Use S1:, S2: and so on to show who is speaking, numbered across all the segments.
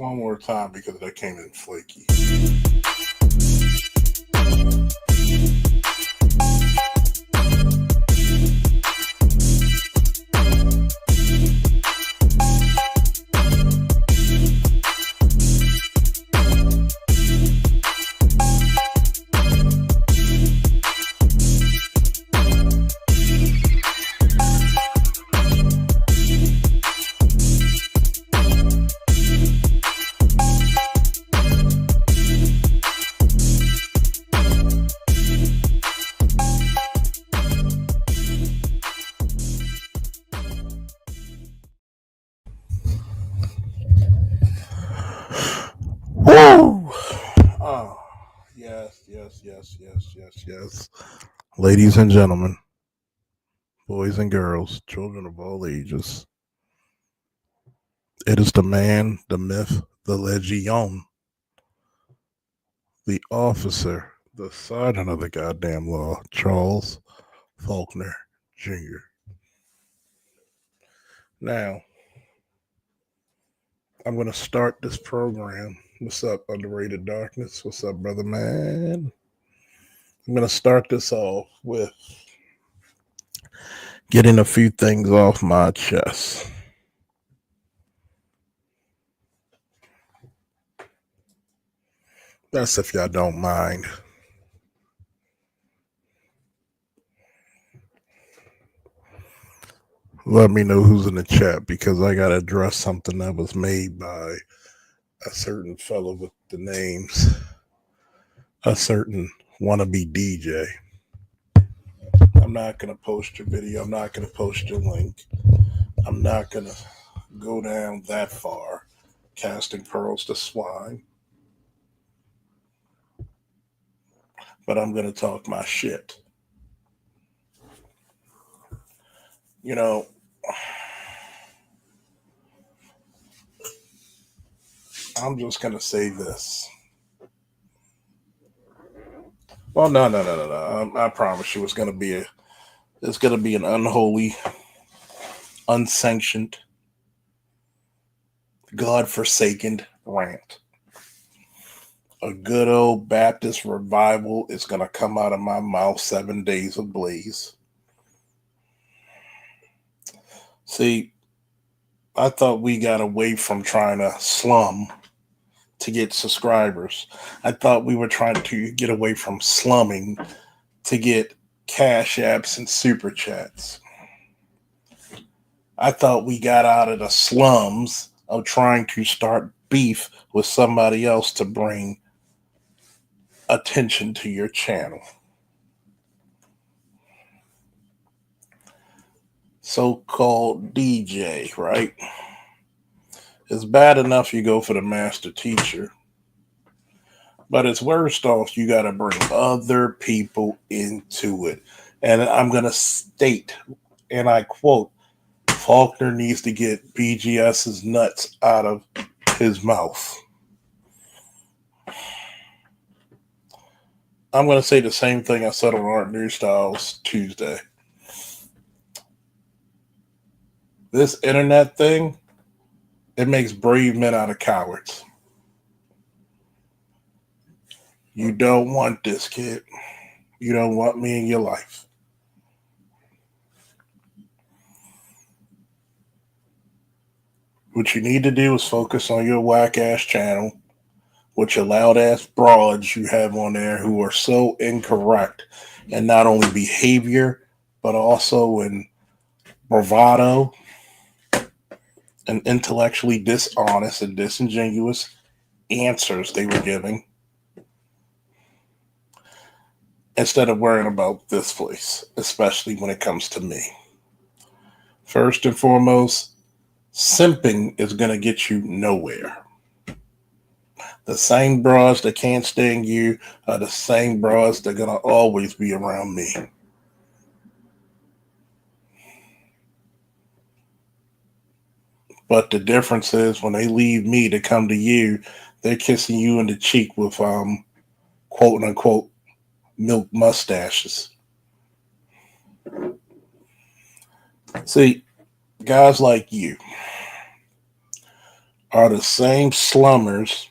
S1: one more time because that came in flaky. Woo! Oh, yes. Ladies and gentlemen, boys and girls, children of all ages, it is the man, the myth, the legend, the officer, the sergeant of the goddamn law, Charles Faulkner Jr. Now, I'm going to start this program. What's up, Underrated Darkness? What's up, brother man? I'm going to start this off with getting a few things off my chest. That's if y'all don't mind. Let me know who's in the chat because I got to address something that was made by a certain fellow with the names, a certain wannabe DJ. I'm not going to post your video. I'm not going to post your link. I'm not going to go down that far, casting pearls to swine. But I'm going to talk my shit. You know, I'm just going to say this. Well, no. I promise you it's going to be an unholy, unsanctioned, God-forsaken rant. A good old Baptist revival is going to come out of my mouth 7 days ablaze. See, I thought we got away from trying to slum to get subscribers. I thought we were trying to get away from slumming to get cash apps and super chats. I thought we got out of the slums of trying to start beef with somebody else to bring attention to your channel. So-called DJ, right? It's bad enough you go for the master teacher, but it's worst off you got to bring other people into it. And I'm going to state, and I quote, Faulkner needs to get BGS's nuts out of his mouth. I'm going to say the same thing I said on Art New Styles Tuesday. This internet thing, it makes brave men out of cowards. You don't want this, kid. You don't want me in your life. What you need to do is focus on your whack-ass channel with your loud-ass broads you have on there who are so incorrect in not only behavior, but also in bravado and intellectually dishonest and disingenuous answers they were giving instead of worrying about this place, especially when it comes to me. First and foremost, simping is going to get you nowhere. The same bras that can't stand you are the same bras that are going to always be around me. But the difference is when they leave me to come to you, they're kissing you in the cheek with quote unquote milk mustaches. See, guys like you are the same slummers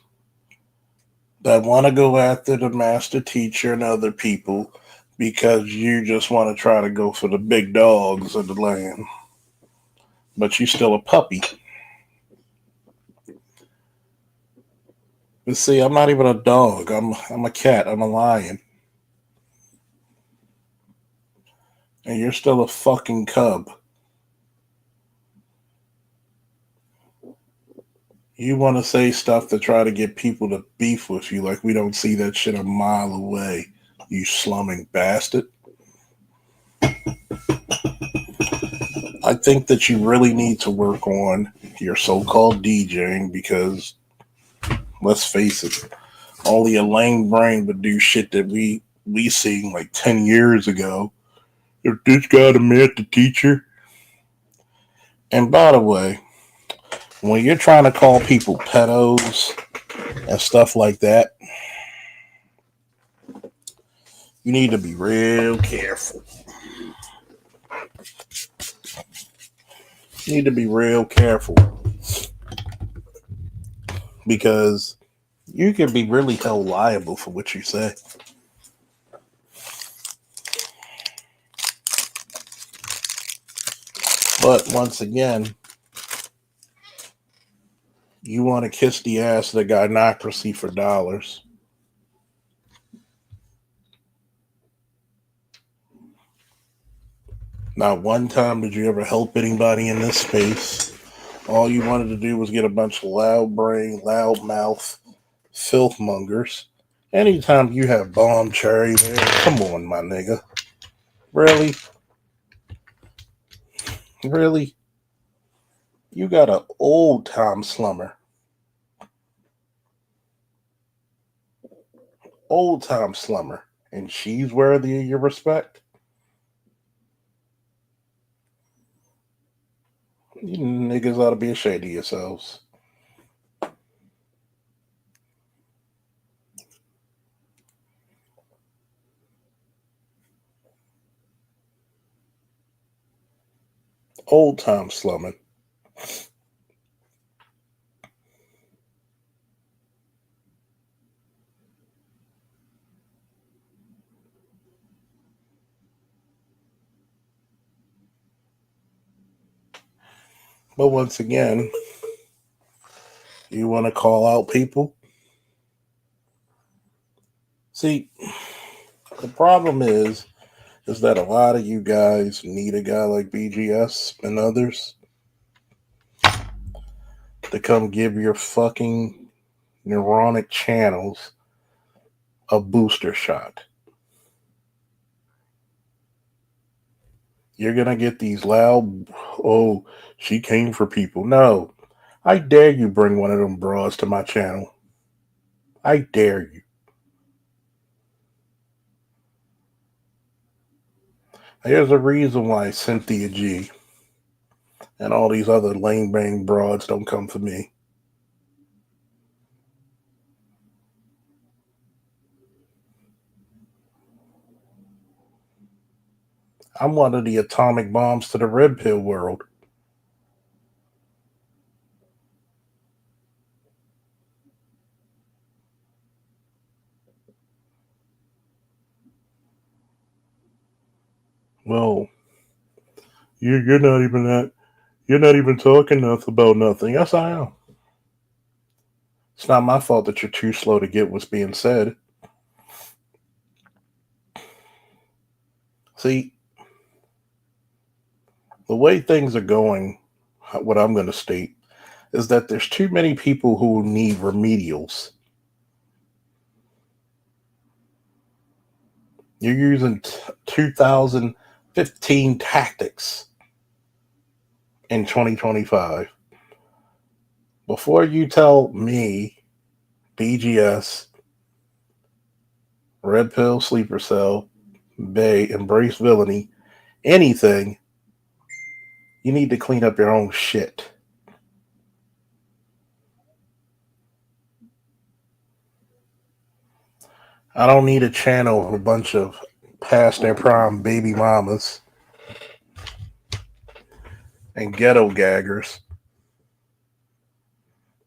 S1: that want to go after the master teacher and other people because you just want to try to go for the big dogs of the land. But you still a puppy. But see, I'm not even a dog. I'm a cat. I'm a lion. And you're still a fucking cub. You want to say stuff to try to get people to beef with you like we don't see that shit a mile away, you slumming bastard. I think that you really need to work on your so called DJing because, let's face it, only a lame brain would do shit that we seen like 10 years ago. If this guy the master teacher. And by the way, when you're trying to call people pedos and stuff like that, you need to be real careful. You need to be real careful because you can be really held liable for what you say. But once again, you want to kiss the ass of the gynocracy for dollars. Not one time did you ever help anybody in this space. All you wanted to do was get a bunch of loud brain, loud mouth filth mongers. Anytime you have bomb cherry there, come on, my nigga. Really? Really? You got an old time slummer. Old time slummer. And she's worthy of your respect? You niggas ought to be ashamed of yourselves. Old time slumming. But once again, you want to call out people? See, the problem is that a lot of you guys need a guy like BGS and others to come give your fucking neuronic channels a booster shot. You're gonna get these loud, oh, she came for people. No, I dare you bring one of them bras to my channel. I dare you. There's a reason why Cynthia G and all these other lame bang broads don't come for me. I'm one of the atomic bombs to the red pill world. Well, you're not even that. You're not even talking enough about nothing. Yes, I am. It's not my fault that you're too slow to get what's being said. See, the way things are going, what I'm going to state is that there's too many people who need remedials. You're using 2015 tactics in 2025. Before you tell me, BGS, Red Pill, Sleeper Cell, Bay, Embrace Villainy, anything, you need to clean up your own shit. I don't need a channel of a bunch of past their prime baby mamas and ghetto gaggers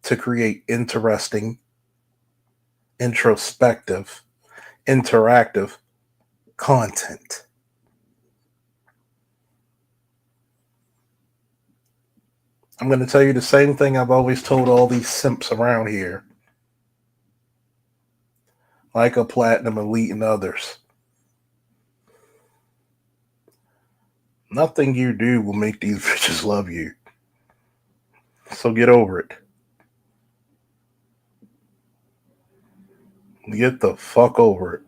S1: to create interesting, introspective, interactive content. I'm going to tell you the same thing I've always told all these simps around here, like a Platinum Elite and others. Nothing you do will make these bitches love you. So get over it. Get the fuck over it.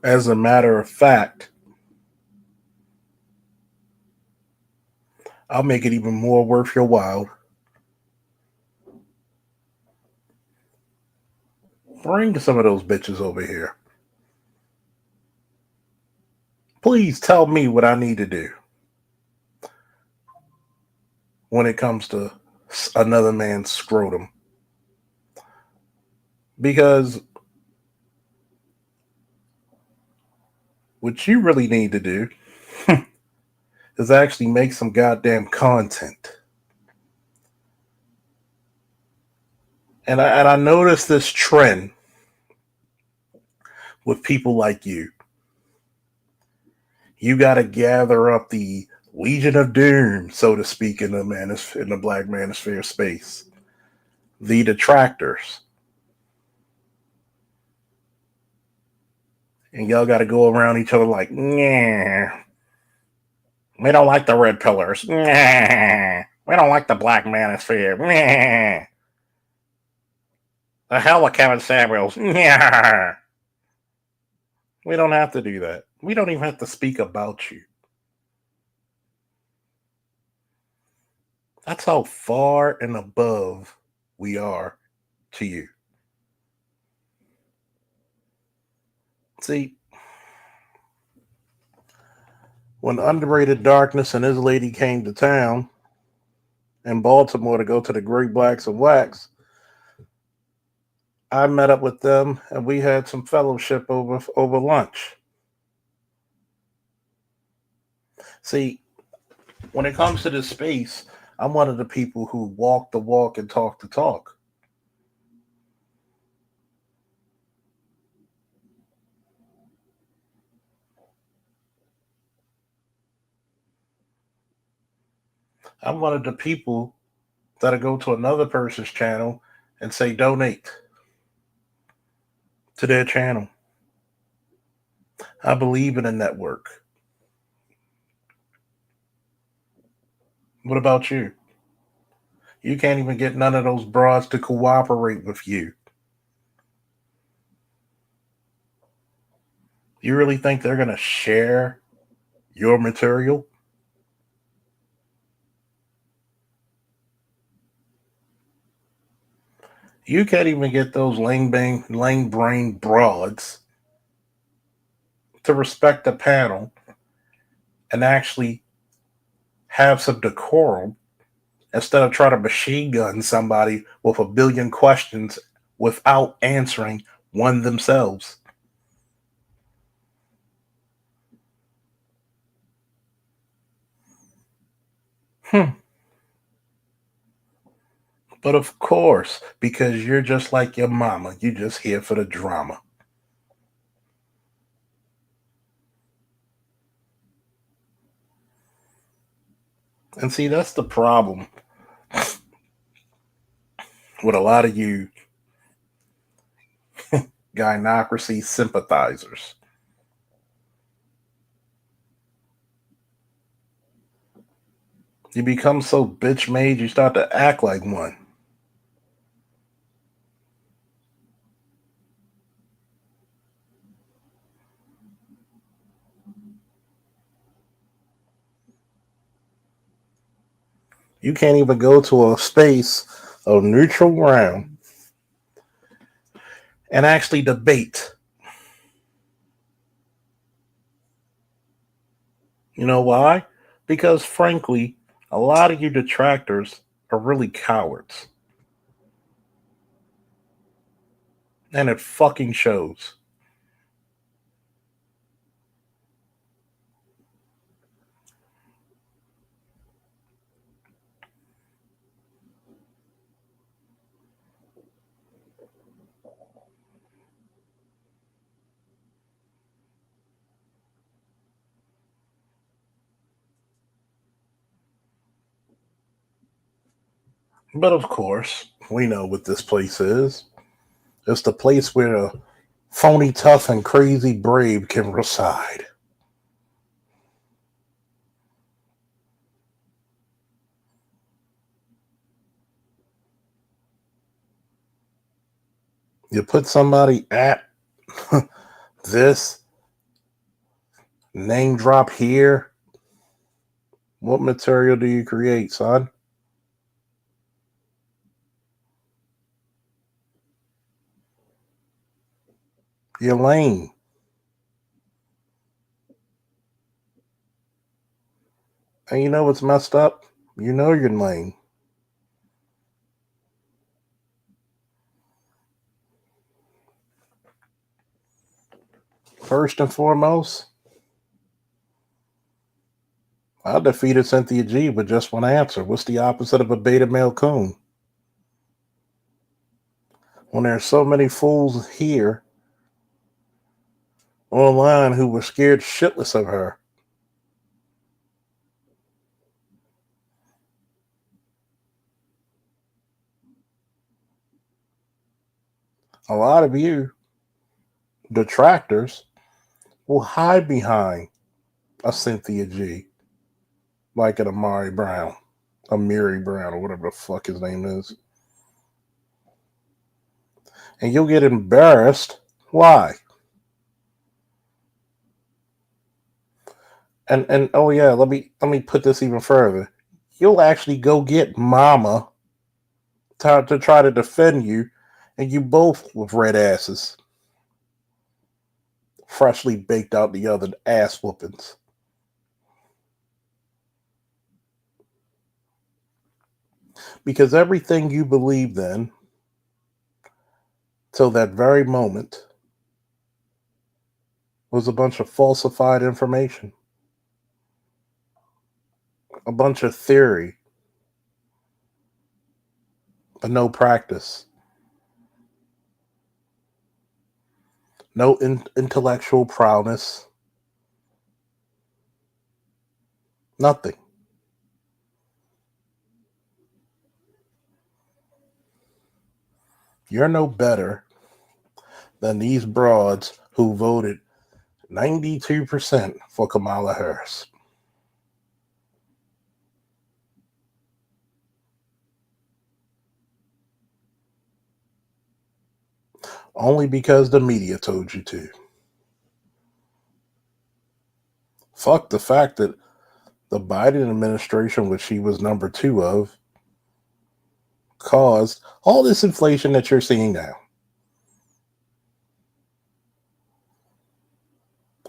S1: As a matter of fact, I'll make it even more worth your while. Bring some of those bitches over here. Please tell me what I need to do when it comes to another man's scrotum. Because what you really need to do is actually make some goddamn content. And I noticed this trend with people like you. You got to gather up the Legion of Doom, so to speak, in the Black Manosphere space. The detractors. And y'all got to go around each other like, nah. We don't like the red pillars. Nah. We don't like the Black Manosphere. Nah. The hell with Kevin Samuels. Nah. We don't have to do that. We don't even have to speak about you. That's how far and above we are to you. See, when Underrated Darkness and his lady came to town in Baltimore to go to the Great Blacks of Wax, I met up with them and we had some fellowship over lunch. See, when it comes to this space, I'm one of the people who walk the walk and talk the talk. I'm one of the people that'll go to another person's channel and say donate to their channel. I believe in a network. What about you? You can't even get none of those broads to cooperate with you. You really think they're going to share your material? You can't even get those lame brain broads to respect the panel and actually have some decorum instead of trying to machine gun somebody with a billion questions without answering one themselves. But of course, because you're just like your mama, you're just here for the drama. And see, that's the problem with a lot of you gynocracy sympathizers. You become so bitch made, you start to act like one. You can't even go to a space of neutral ground and actually debate. You know why? Because frankly, a lot of you detractors are really cowards. And it fucking shows. But of course, we know what this place is. It's the place where the phony, tough, and crazy brave can reside. You put somebody at this name drop here, what material do you create, son? You're lame. And you know what's messed up? You know you're lame. First and foremost, I defeated Cynthia G with just one answer. What's the opposite of a beta male coon? When there's so many fools here online who were scared shitless of her. A lot of you detractors will hide behind a Cynthia G, like an Amari Brown, Amiri Brown, or whatever the fuck his name is. And you'll get embarrassed. Why? And oh yeah, let me put this even further. You'll actually go get mama to try to defend you, and you both with red asses, freshly baked out the other ass whoopings. Because everything you believed in till that very moment was a bunch of falsified information, a bunch of theory, but no practice, no intellectual prowess, nothing. You're no better than these broads who voted 92% for Kamala Harris. Only because the media told you to. Fuck the fact that the Biden administration, which she was number two of, caused all this inflation that you're seeing now.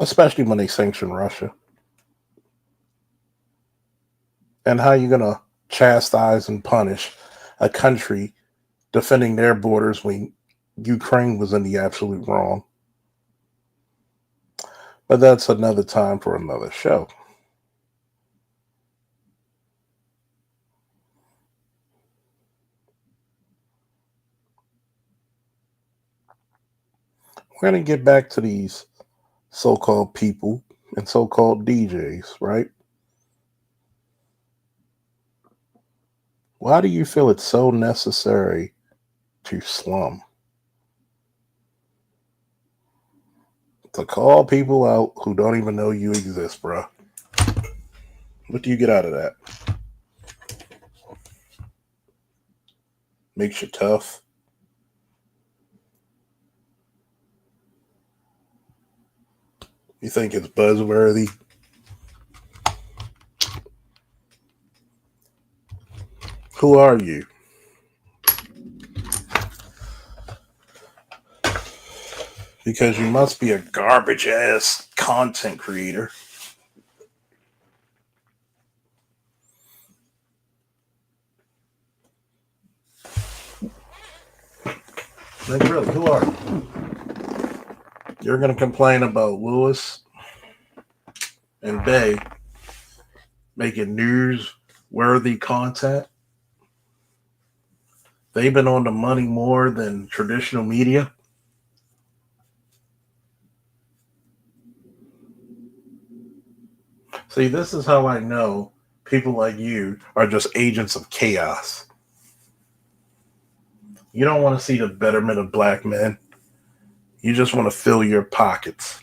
S1: Especially when they sanction Russia. And how you gonna chastise and punish a country defending their borders when Ukraine was in the absolute wrong? But that's another time for another show. We're gonna get back to these so-called people and so-called DJs, right? Why do you feel it's so necessary to slum? To call people out who don't even know you exist, bro. What do you get out of that? Makes you tough. You think it's buzzworthy? Who are you? Because you must be a garbage ass content creator. Like, really, who are you? You're going to complain about Lewis and Bay making news-worthy content? They've been on the money more than traditional media. See, this is how I know people like you are just agents of chaos. You don't want to see the betterment of black men. You just want to fill your pockets.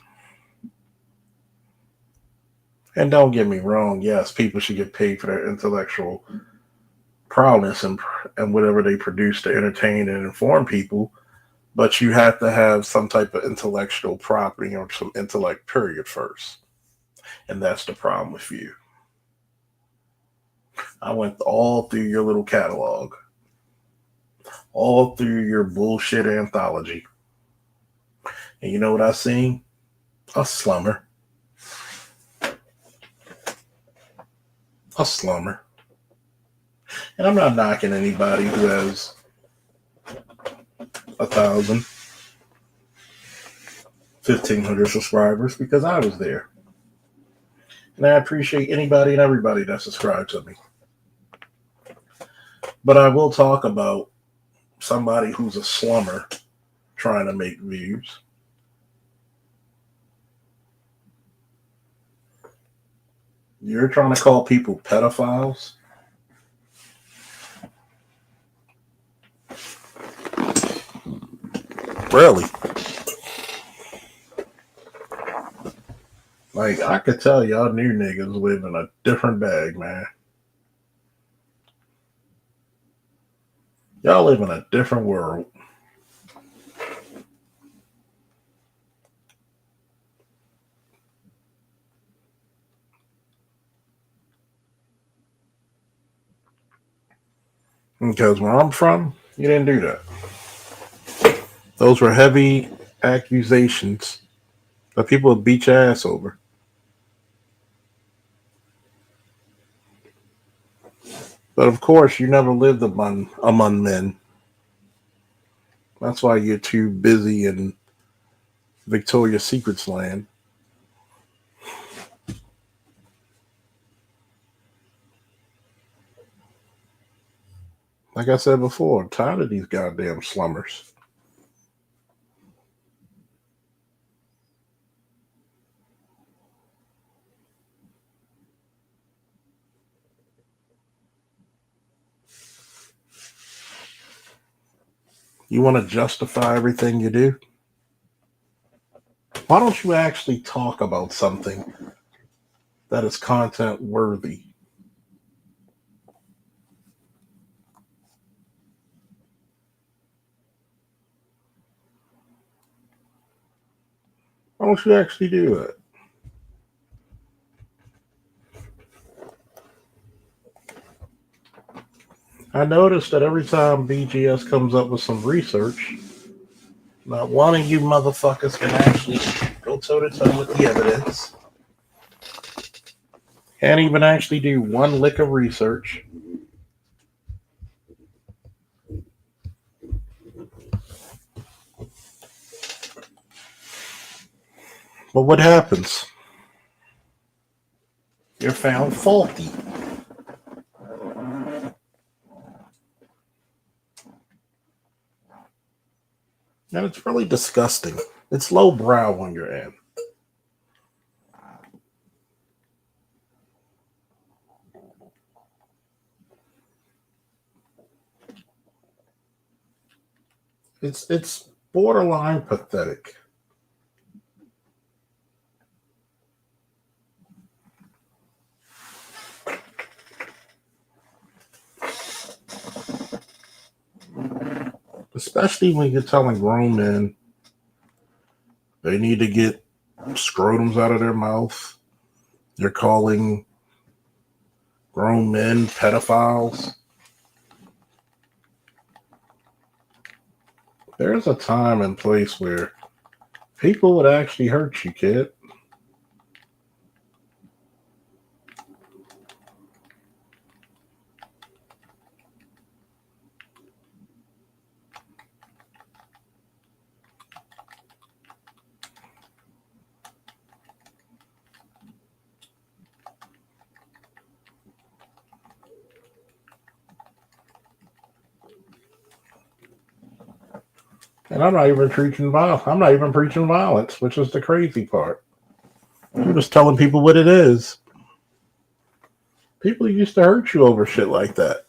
S1: And don't get me wrong, yes, people should get paid for their intellectual prowess and whatever they produce to entertain and inform people, but you have to have some type of intellectual property or some intellect, period, first. And that's the problem with you. I went all through your little catalog, all through your bullshit anthology. And you know what I seen? A slummer. A slummer. And I'm not knocking anybody who has 1,000, 1,500 subscribers because I was there. And I appreciate anybody and everybody that subscribes to me. But I will talk about somebody who's a slummer trying to make views. You're trying to call people pedophiles? Really? Like, I could tell y'all new niggas live in a different bag, man. Y'all live in a different world. Because where I'm from, you didn't do that. Those were heavy accusations that people would beat your ass over. But of course, you never lived among men. That's why you're too busy in Victoria's Secret's land. Like I said before, I'm tired of these goddamn slummers. You want to justify everything you do? Why don't you actually talk about something that is content worthy? Why don't you actually do it? I noticed that every time BGS comes up with some research, not one of you motherfuckers can actually go toe to toe with the evidence. Can't even actually do one lick of research. But what happens? You're found faulty. And it's really disgusting. It's lowbrow on your end. It's borderline pathetic. Especially when you're telling grown men they need to get scrotums out of their mouth. You're calling grown men pedophiles. There's a time and place where people would actually hurt you, kid. And I'm not even preaching violence. I'm not even preaching violence, which is the crazy part. I'm just telling people what it is. People used to hurt you over shit like that.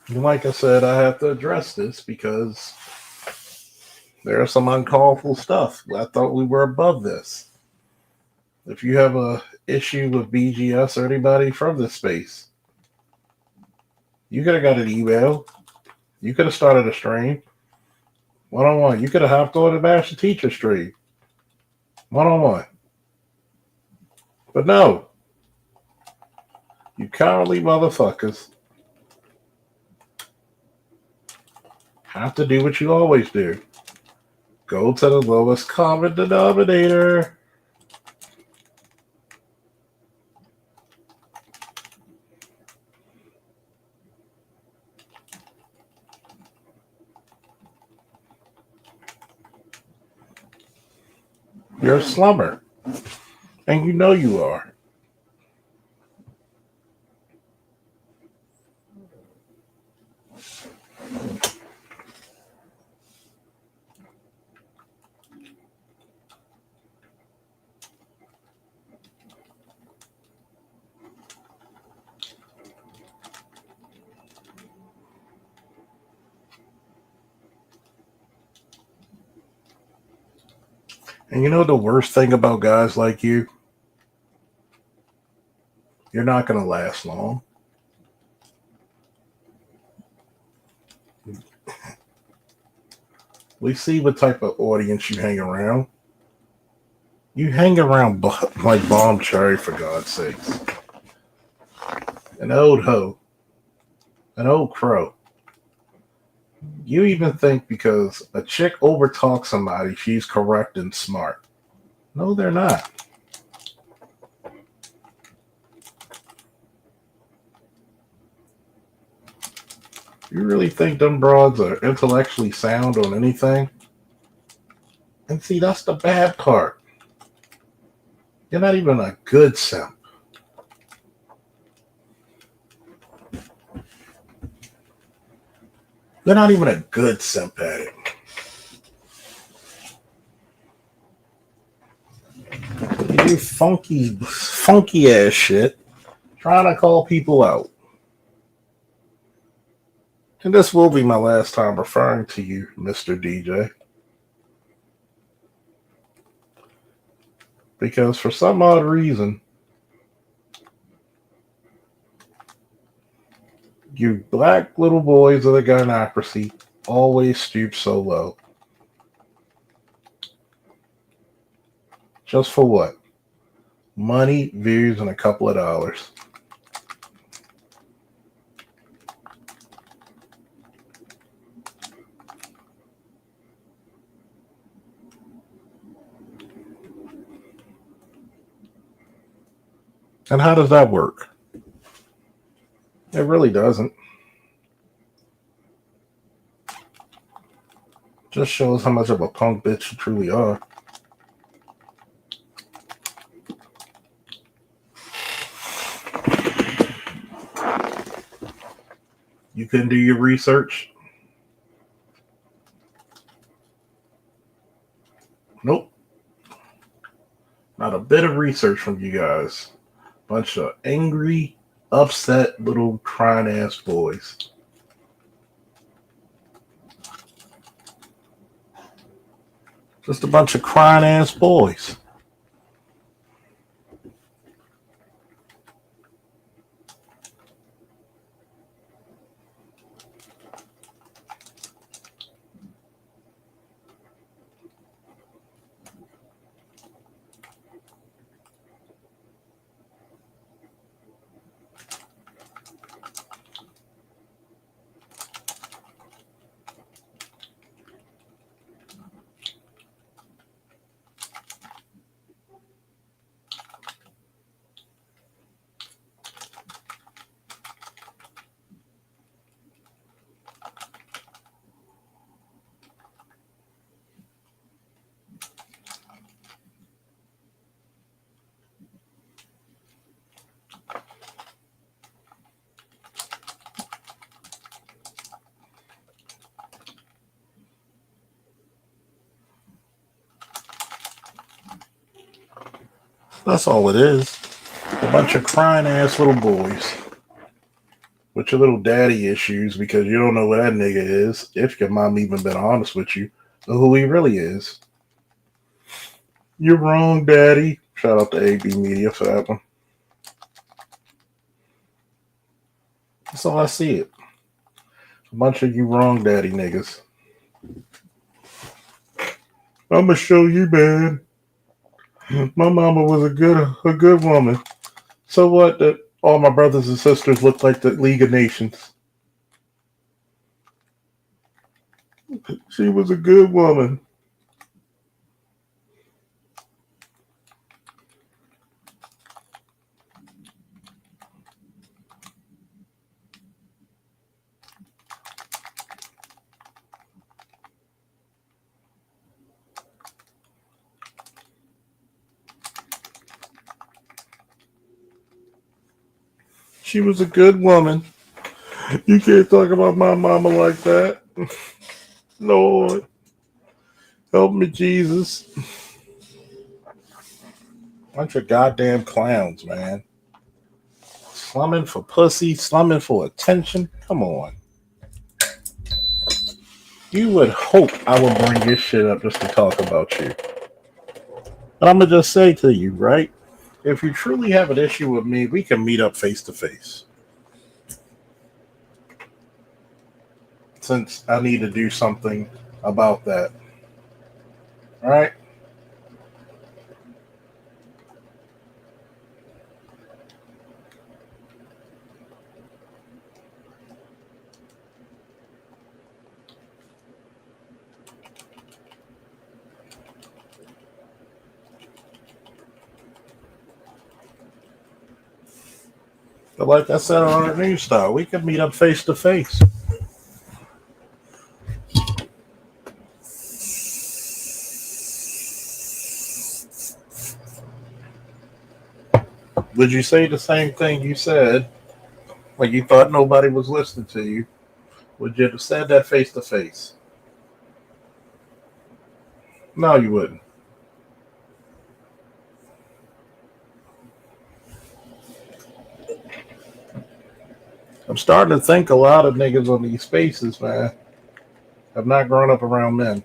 S1: And like I said, I have to address this because there's some uncalled for stuff. I thought we were above this. If you have a issue with BGS or anybody from this space, you could have got an email. You could have started a stream. One on one. You could have hopped on the Master Teacher stream. One on one. But no. You cowardly motherfuckers have to do what you always do. Go to the lowest common denominator. You're a slumber. And you know you are. And you know the worst thing about guys like you? You're not going to last long. We see what type of audience you hang around. You hang around like Bomb Cherry, for God's sakes. An old hoe. An old crow. You even think because a chick overtalks somebody, she's correct and smart. No, they're not. You really think them broads are intellectually sound on anything? And see, that's the bad part. You're not even a good simp. You're not even a good simp at it. You do funky ass shit, trying to call people out. And this will be my last time referring to you, Mr. DJ. Because for some odd reason, you black little boys of the gynocracy always stoop so low. Just for what? Money, views, and a couple of dollars. And how does that work? It really doesn't. Just shows how much of a punk bitch you truly are. You couldn't do your research? Nope. Not a bit of research from you guys. Bunch of angry, upset little crying ass boys. Just a bunch of crying ass boys. That's all it is. a bunch of crying ass little boys with your little daddy issues because you don't know what that nigga is, if your mom even been honest with you, or who he really is. You're wrong, daddy. Shout out to AB Media for that one. That's all I see it. A bunch of you wrong daddy niggas. I'ma show you, man. My mama was a good woman. So what? That all my brothers and sisters look like the League of Nations. She was a good woman. She was a good woman. You can't talk about my mama like that. Lord, help me, Jesus. Bunch of goddamn clowns, man. Slumming for pussy, slumming for attention. Come on. You would hope I would bring this shit up just to talk about you. But I'm going to just say to you, right? If you truly have an issue with me, we can meet up face to face. Since I need to do something about that. All right? But like I said on our news star, we can meet up face to face. Would you say the same thing you said when you thought nobody was listening to you? Would you have said that face to face? No, you wouldn't. I'm starting to think a lot of niggas on these spaces, man, have not grown up around men.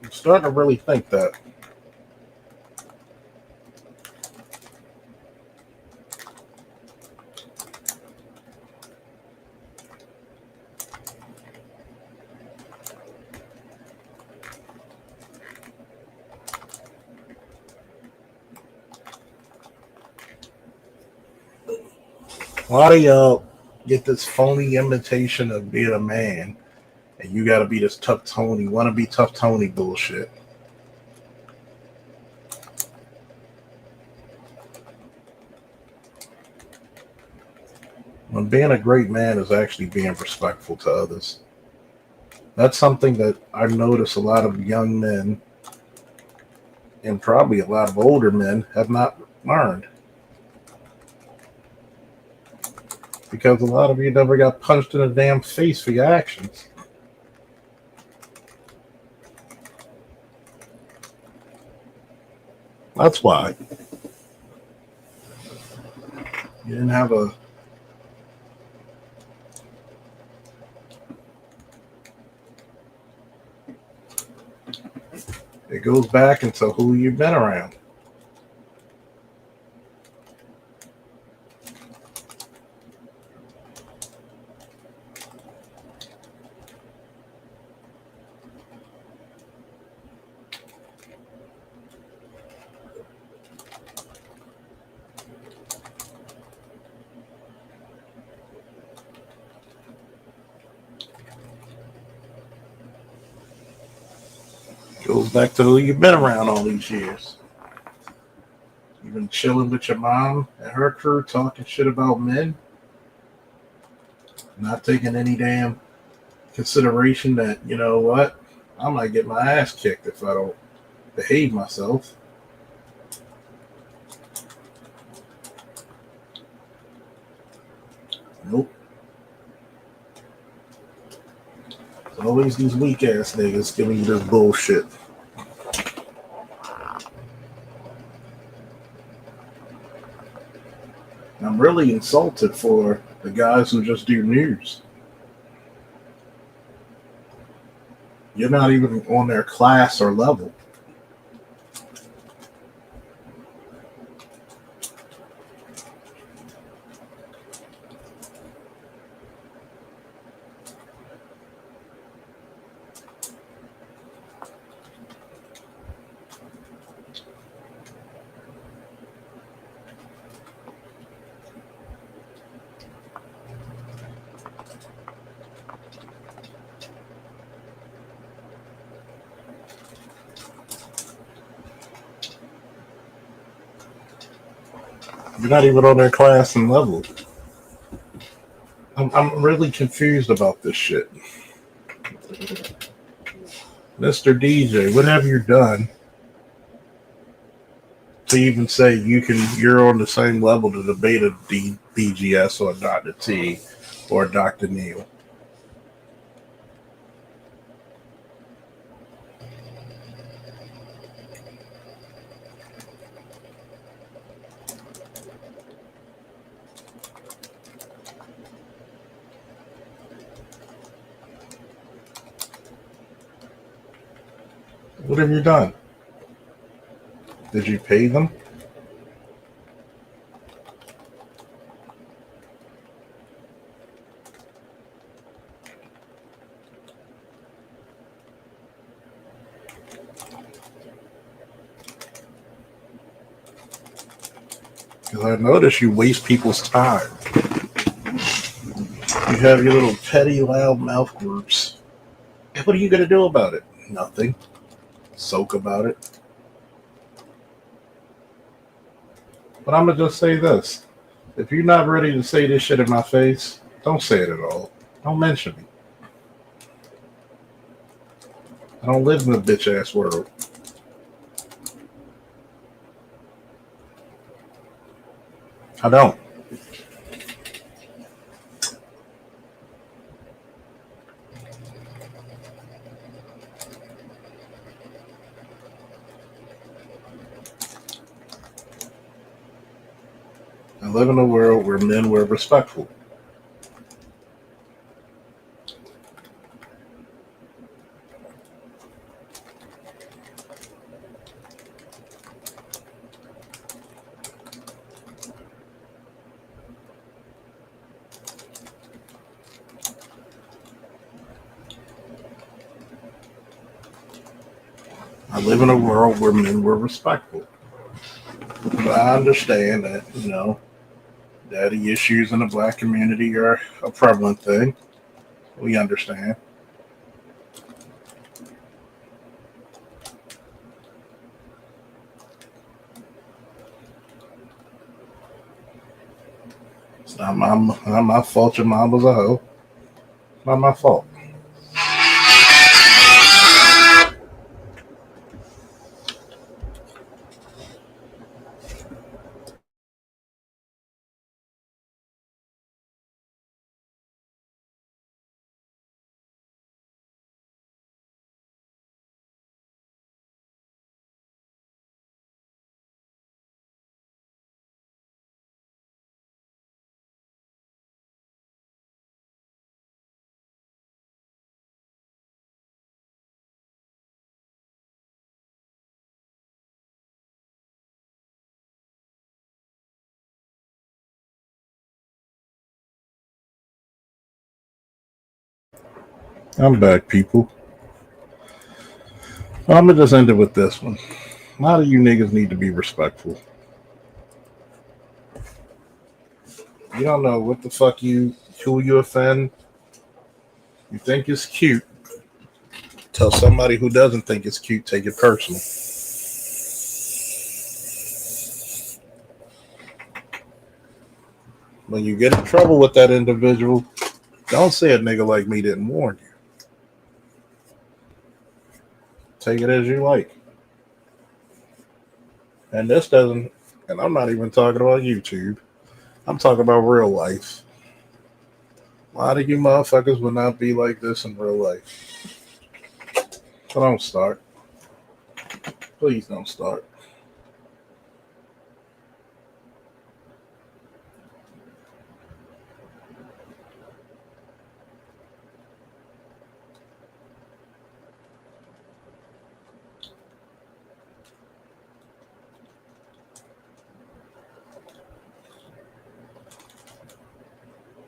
S1: I'm starting to really think that. A lot of y'all get this phony imitation of being a man, and you got to be this tough Tony, want to be tough Tony bullshit. When being a great man is actually being respectful to others. That's something that I've noticed a lot of young men and probably a lot of older men have not learned. Because a lot of you never got punched in the damn face for your actions. That's why. You didn't have a it goes back into who you've been around. Goes back to who you've been around all these years. You've been chilling with your mom and her crew talking shit about men, not taking any damn consideration that, you know what, I might get my ass kicked if I don't behave myself. Nope. It's always these weak ass niggas giving you this bullshit. I'm really insulted for the guys who just do news. You're not even on their class or level. You're not even on their class and level. I'm really confused about this shit. Mr. DJ, what have you done to even say you're on the same level to debate a BGS or a Dr. T or a Dr. Neil? What have you done? Did you pay them? Because I notice you waste people's time. You have your little petty, loud mouth groups. What are you going to do about it? Nothing. Soak about it. But I'm going to just say this. If you're not ready to say this shit in my face, don't say it at all. Don't mention me. I don't live in a bitch ass world. I don't. I live in a world where men were respectful. I live in a world where men were respectful. But I understand that, daddy issues in the black community are a prevalent thing. We understand. It's not my fault your mom was a hoe. It's not my fault. I'm back, people. I'm gonna just end it with this one. A lot of you niggas need to be respectful. You don't know what the fuck who you offend. You think it's cute. Tell somebody who doesn't think it's cute, take it personal. When you get in trouble with that individual, don't say a nigga like me didn't warn you. Take it as you like. And this doesn't, and I'm not even talking about YouTube. I'm talking about real life. A lot of you motherfuckers will not be like this in real life. So don't start. Please don't start.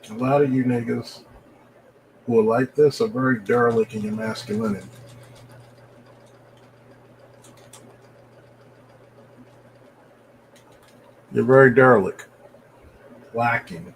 S1: A lot of you niggas who are like this are very derelict in your masculinity. You're very derelict, lacking.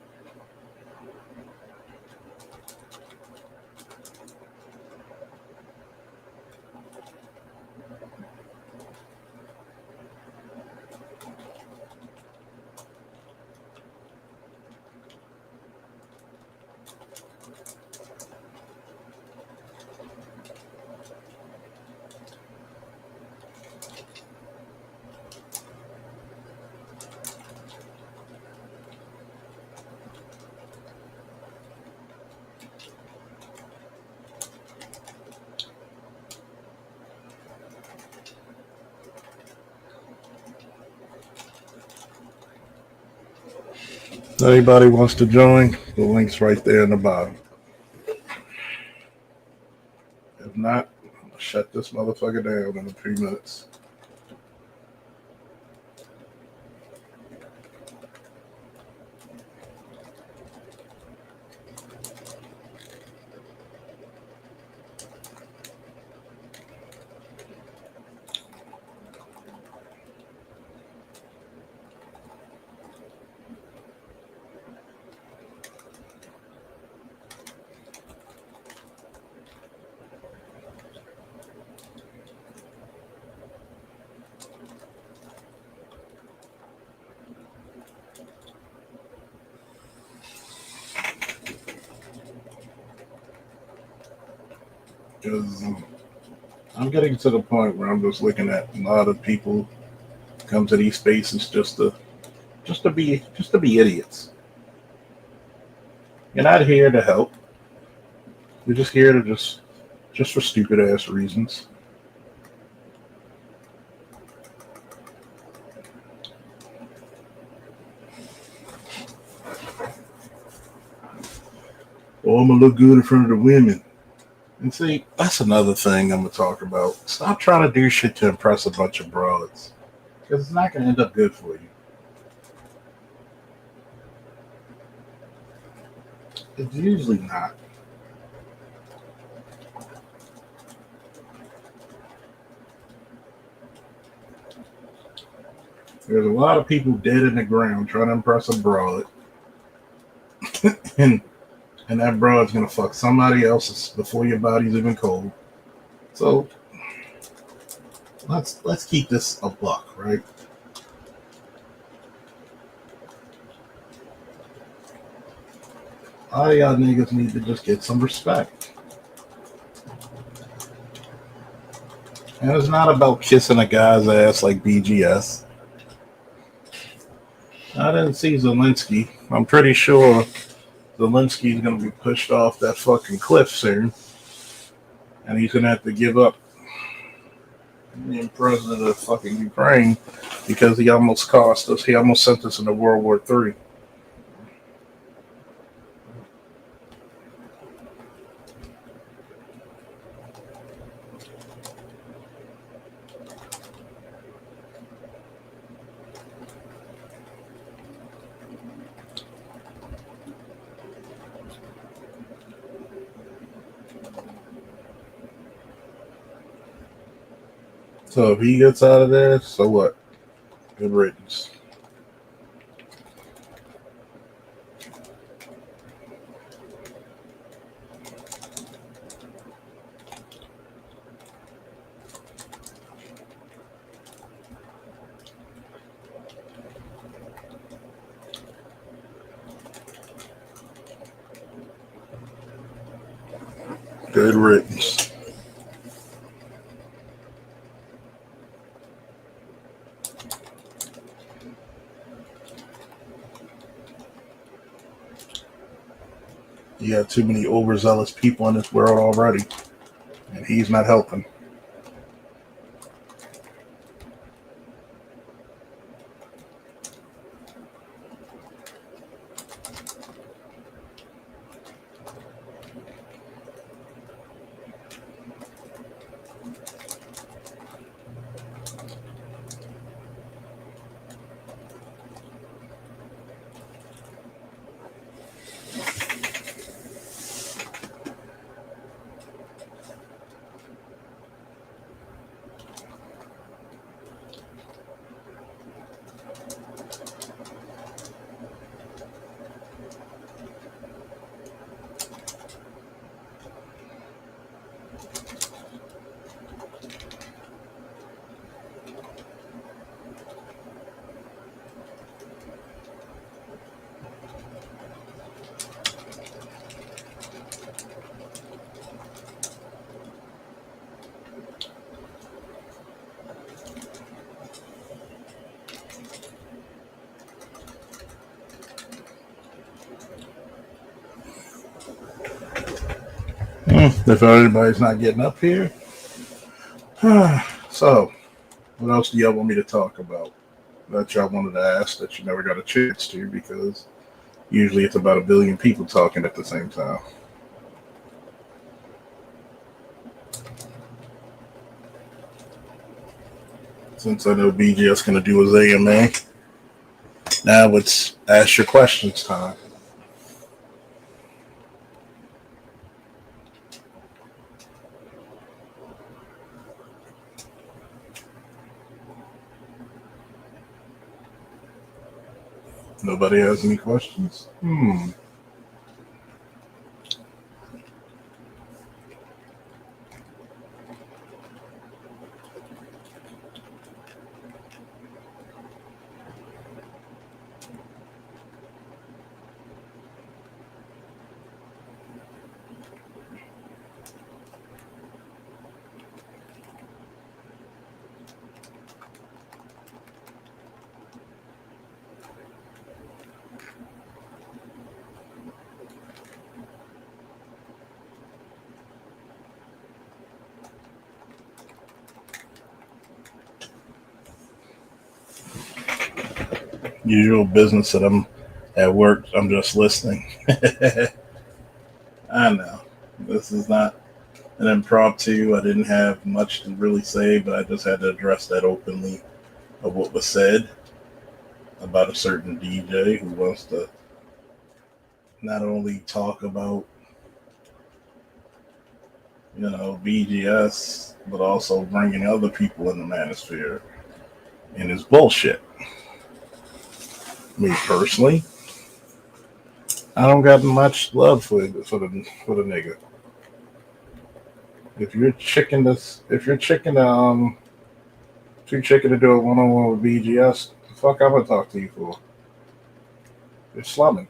S1: Anybody wants to join, the link's right there in the bottom. If not, I'm gonna shut this motherfucker down in a few minutes. Because I'm getting to the point where I'm just looking at a lot of people come to these spaces just to be idiots. You're not here to help. You're just here to just for stupid ass reasons. Oh, I'm gonna look good in front of the women. And see, that's another thing I'm gonna talk about. Stop trying to do shit to impress a bunch of broads, because it's not gonna end up good for you. It's usually not. There's a lot of people dead in the ground trying to impress a broad, and that broad's gonna fuck somebody else before your body's even cold. So let's keep this a buck, right? A lot of y'all niggas need to just get some respect. And it's not about kissing a guy's ass like BGS. I didn't see Zelensky. I'm pretty sure Zelensky's gonna be pushed off that fucking cliff soon, and he's gonna have to give up being president of fucking Ukraine because he almost cost us. He almost sent us into World War III. So if he gets out of there, so what? Good riddance. Good riddance. You got too many overzealous people in this world already, and he's not helping. If everybody's not getting up here. So, what else do y'all want me to talk about that y'all wanted to ask that you never got a chance to, because usually it's about a billion people talking at the same time. Since I know BGS going to do his AMA, now it's ask your questions time. Nobody has any questions? Usual business that I'm at work, I'm just listening. I know. This is not an impromptu. I didn't have much to really say, but I just had to address that openly of what was said about a certain DJ who wants to not only talk about, BGS, but also bringing other people in the manosphere. And it's bullshit. Me personally, I don't got much love for the nigga. If you're too chicken to do a one on one with BGS, the fuck I'm gonna talk to you for? You're slumming.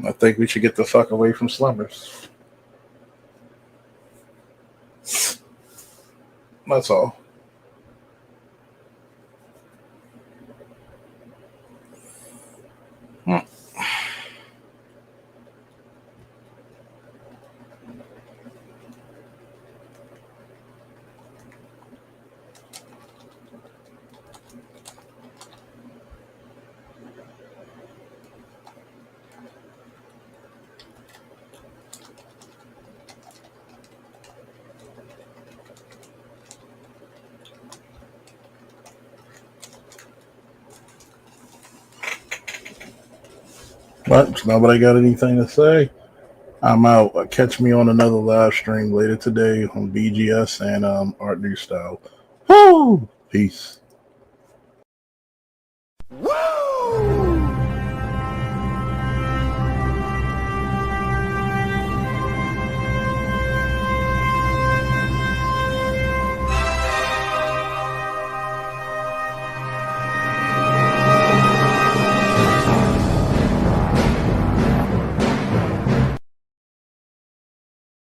S1: I think we should get the fuck away from slummers. That's all. But nobody got anything to say. I'm out. Catch me on another live stream later today on BGS and Art New Style. Woo! Peace.